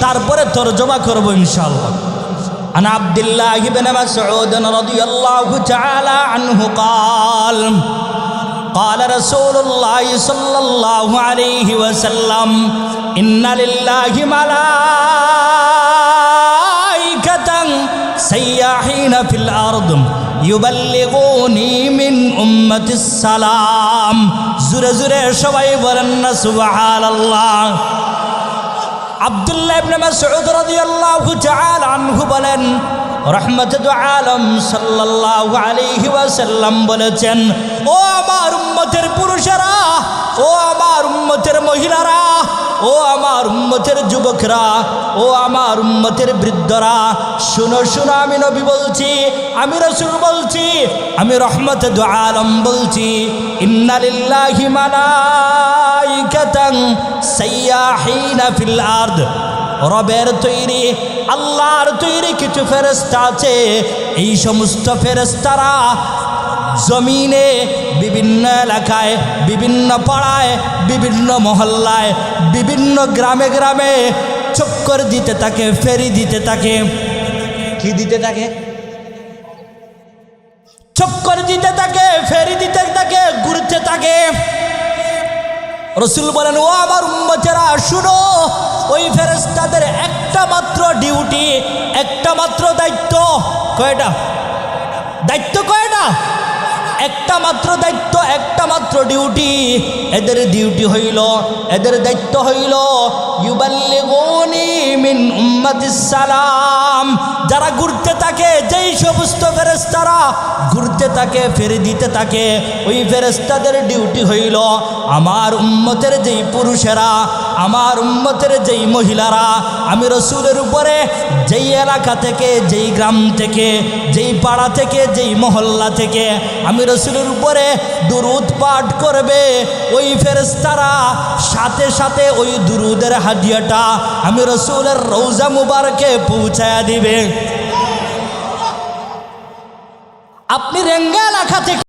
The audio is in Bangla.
তারপরে তরজমা করব ইনশাআল্লাহ। عن عبد الله بن مسعود رضي الله تعالى عنه قال قال رسول الله صلى الله عليه وسلم إن لله ملائكة سياحين في الأرض يبلغوني من أمة السلام زر زر সবাই বলেন না সুবহানাল্লাহ। আব্দুল্লাহ ইবনে মাসউদ রাদিয়াল্লাহু তাআলা আনহু বলেন রহমতুল আলম সাল্লাল্লাহু আলাইহি ওয়াসাল্লাম বলেছেন, ও আমার উম্মতের পুরুষেরা, ও আমার উম্মতের মহিলারা, ও আমার উম্মতের যুবকরা, ও আমার উম্মতের বৃদ্ধরা, শুনো শুনো, আমি নবী বলছি, আমি রাসূল বলছি, আমি রহমতুল আলম বলছি, ইন্না লিল্লাহি মালাইকাতান সাইয়াহিনা ফিল আরদ, রবের তৈরি, আল্লাহর তৈরি কিছু ফেরেশতা আছে। এই সমস্ত ফেরেশতারা জমিনে বিভিন্ন এলাকায়, বিভিন্ন পাড়ায়, বিভিন্ন মহল্লায়, বিভিন্ন গ্রামে গ্রামে চক্কর দিতে থাকে, ফেরি দিতে থাকে। কি দিতে থাকে? চক্কর দিতে থাকে, ফেরি দিতে থাকে, ঘুরতে থাকে। রাসূল বলেন, ও আমার উম্মতেরা শুনো, ওই ফেরেশতাদের একটা মাত্র ডিউটি, একটা মাত্র দায়িত্ব। কয়টা দায়িত্ব? কয়টা? একটা মাত্র দায়িত্ব, একটা মাত্র ডিউটি। এদের ডিউটি হইল, এদের দায়িত্ব হইল ইউবাল্লিগুনি মিন উম্মাতিস সালাম। যারা ঘুরতে থাকে, যেই সমস্ত ফেরেশতারা ঘুরতে থাকে, ফেরি দিতে থাকে, ওই ফেরেশতাদের ডিউটি হইল আমার উম্মতের যেই পুরুষেরা, আমার উম্মতের যেই মহিলারা, আমি রাসূলের উপরে যেই এলাকা থেকে, যেই গ্রাম থেকে, যেই পাড়া থেকে, যেই মহল্লা থেকে আমি রাসূলের উপরে দুরূদ পাঠ করবে, ওই ফেরেশতারা সাথে সাথে ওই দুরূদের হাদিয়াটা আমি রাসূলের রওজা মুবারকে পৌঁছায়া দিবে। আপনি রেঙ্গা এলাকা থেকে